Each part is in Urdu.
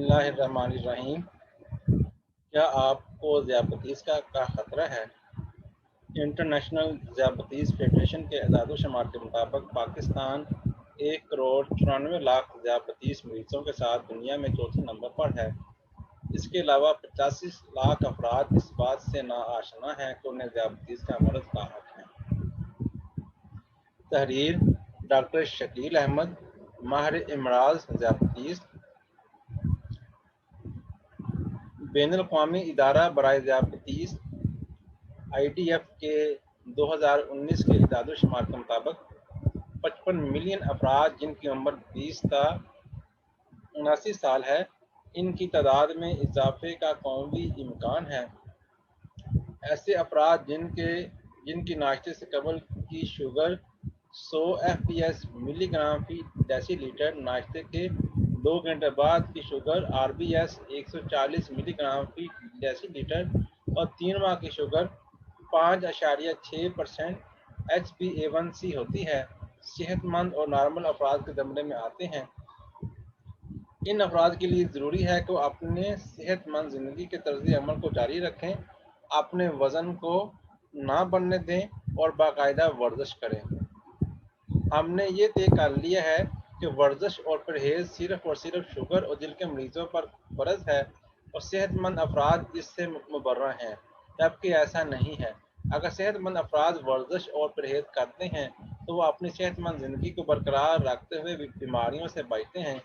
اللہ الرحمن الرحیم۔ کیا آپ کو ذیابطیس کا خطرہ ہے؟ انٹرنیشنل ذیابطیس فیڈریشن کے اعداد و شمار کے مطابق پاکستان 1,94,00,000 ذیابطیس مریضوں کے ساتھ دنیا میں چوتھے نمبر پر ہے۔ اس کے علاوہ 85 لاکھ افراد اس بات سے ناآشنا ہیں کہ انہیں ذیابطیس کا مرض لاحق ہے۔ تحریر ڈاکٹر شکیل احمد، ماہر امراض ذیابطیس، بین الاقوامی ادارہ برائے ذیابطیس IDF کے 2019 کے اعداد و شمار کے مطابق 55 ملین افراد جن کی عمر 20 تا 79 سال ہے، ان کی تعداد میں اضافے کا قوی امکان ہے۔ ایسے افراد جن کی ناشتے سے قبل کی شوگر 100 fps ملی گرام فی ڈیسی لیٹر، ناشتے کے 2 گھنٹے بعد کی شوگر RBS 140 ملی گرام فی ڈیسی لیٹر اور 3 ماہ کی شوگر 5.6% HbA1c ہوتی ہے، صحت مند اور نارمل افراد کے زمرے میں آتے ہیں۔ ان افراد کے لیے ضروری ہے کہ وہ اپنے صحت مند زندگی کے طرز عمل کو جاری رکھیں، اپنے وزن کو نہ بڑھنے دیں اور باقاعدہ ورزش کریں۔ ہم نے یہ طے کر لیا ہے کہ ورزش اور پرہیز صرف اور صرف شوگر اور دل کے مریضوں پر فرض ہے اور صحت مند افراد اس سے مبرہ ہیں، جبکہ ایسا نہیں ہے۔ اگر صحت مند افراد ورزش اور پرہیز کرتے ہیں تو وہ اپنی صحت مند زندگی کو برقرار رکھتے ہوئے بیماریوں سے بچتے ہیں،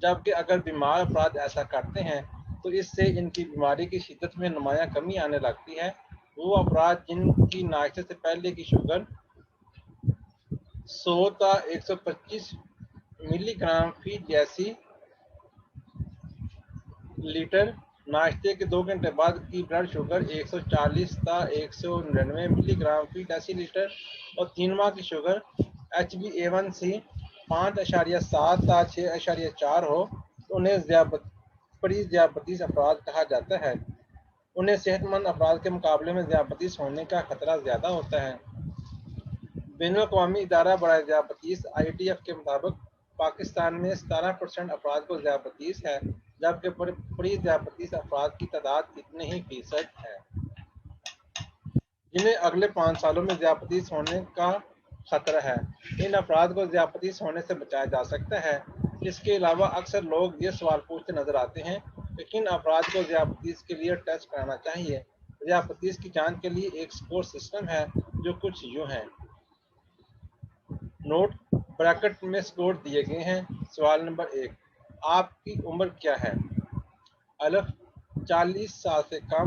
جبکہ اگر بیمار افراد ایسا کرتے ہیں تو اس سے ان کی بیماری کی شدت میں نمایاں کمی آنے لگتی ہے۔ وہ افراد جن کی ناشتے سے پہلے کی شوگر 100 تا 125 ملی گرام فی ڈیسی لیٹر، ناشتے کے 2 گھنٹے بعد کی بلڈ شوگر 140 تا 199 ملی گرام فی ڈیسی لیٹر اور 3 ماہ کی شوگر HbA1c 5.7 تا 6.4 ہو تو انہیں ذیابطیس افراد کہا جاتا ہے۔ انہیں صحت مند افراد کے مقابلے میں ذیابطیس ہونے کا خطرہ زیادہ ہوتا ہے۔ بین الاقوامی ادارہ برائے ذیابطیس IDF کے مطابق پاکستان میں 17% افراد کو ذیابطیس ہے، جبکہ پری ذیابطیس افراد کی تعداد اتنے ہی فیصد ہے جنہیں اگلے 5 سالوں میں ذیابطیس ہونے کا خطرہ ہے۔ ان افراد کو ذیابطیس ہونے سے بچایا جا سکتا ہے۔ اس کے علاوہ اکثر لوگ یہ سوال پوچھتے نظر آتے ہیں کہ کن افراد کو ذیابطیس کے لیے ٹیسٹ کرانا چاہیے۔ ذیابطیس کی جانچ کے لیے ایک سکور سسٹم ہے جو کچھ یوں ہے۔ نوٹ بریکٹ میں سکور دیے گئے ہیں۔ سوال نمبر 1، آپ کی عمر کیا ہے؟ الف 40 سال سے کم،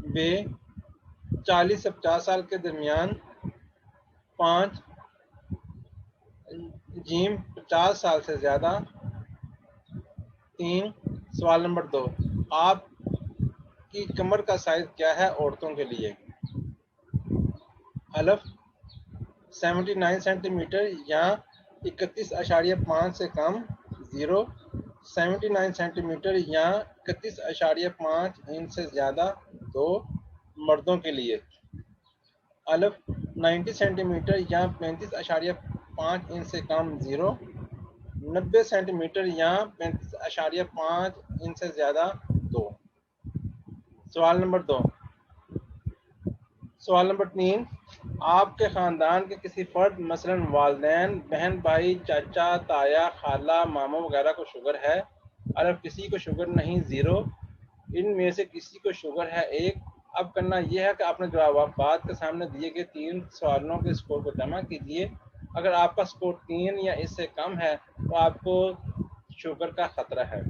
ب 40 سے 50 سال کے درمیان، 5 جیم 50 سال سے زیادہ، 3۔ سوال نمبر 2، آپ کی کمر کا سائز کیا ہے عورتوں کے لیے؟ الف 79 سینٹی میٹر یا 31.5 سے کم، 0۔ 79 سینٹی میٹر یا 31.5 انچ سے زیادہ، 2۔ مردوں کے لیے الف 90 سینٹی میٹر یا 35.5 انچ سے کم، 0۔ 90 سینٹی میٹر یا 35.5 انچ سے زیادہ، 2۔ سوال نمبر 2۔ سوال نمبر 3، آپ کے خاندان کے کسی فرد مثلاً والدین، بہن بھائی، چاچا، تایا، خالہ، ماموں وغیرہ کو شوگر ہے؟ الف کسی کو شوگر نہیں، 0۔ ان میں سے کسی کو شوگر ہے، 1۔ اب کرنا یہ ہے کہ اپنے جوابات کے سامنے دیے گئے 3 سوالوں کے سکور کو جمع کیجیے۔ اگر آپ کا سکور 3 یا اس سے کم ہے تو آپ کو شوگر کا خطرہ ہے۔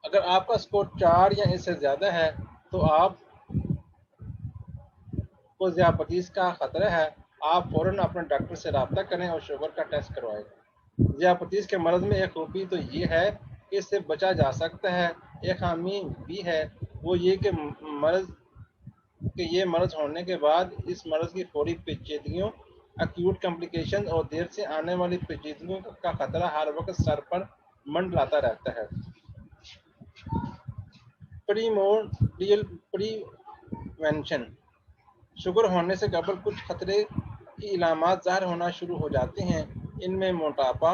اگر آپ کا سکور 4 یا اس سے زیادہ ہے تو آپ کو ذیابطیس کا خطرہ ہے۔ آپ فوراً اپنے ڈاکٹر سے رابطہ کریں اور شوگر کا ٹیسٹ کروائیں۔ ذیابطیس کے مرض میں ایک خوبی تو یہ ہے کہ اس سے بچا جا سکتا ہے، ایک خامی بھی ہے، وہ یہ کہ یہ مرض ہونے کے بعد اس مرض کی فوری پیچیدگیوں، ایکیوٹ کمپلیکیشن اور دیر سے آنے والی پیچیدگیوں کا خطرہ ہر وقت سر پر منڈلاتا رہتا ہے۔ پریونشن: شوگر ہونے سے قبل کچھ خطرے کی علامات ظاہر ہونا شروع ہو جاتے ہیں۔ ان میں موٹاپا،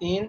3.